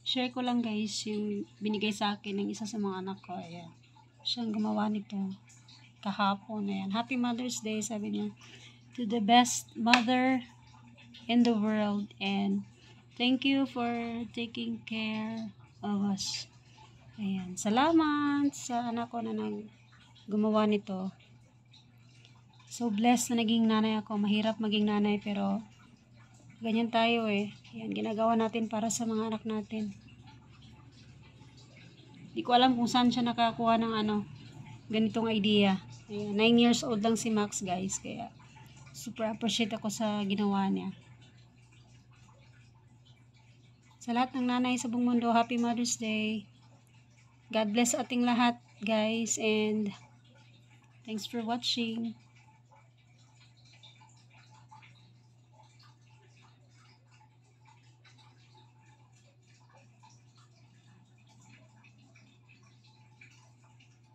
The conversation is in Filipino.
Share ko lang guys yung binigay sa akin ng isa sa mga anak ko. Ayan. Siyang gumawa nito kahapon. Ayan. Happy Mother's Day, sabi niya. To the best mother in the world, and thank you for taking care of us. Ayan. Salamat sa anak ko na gumawa nito. So blessed na naging nanay ako. Mahirap maging nanay pero ganyan tayo eh. Ayan, ginagawa natin para sa mga anak natin. Di ko alam kung saan siya nakakuha ng ganitong idea. Ayan, 9 years old lang si Max guys. Kaya super appreciate ako sa ginawa niya. Sa lahat ng nanay sa buong mundo, Happy Mother's Day. God bless ating lahat guys, and thanks for watching.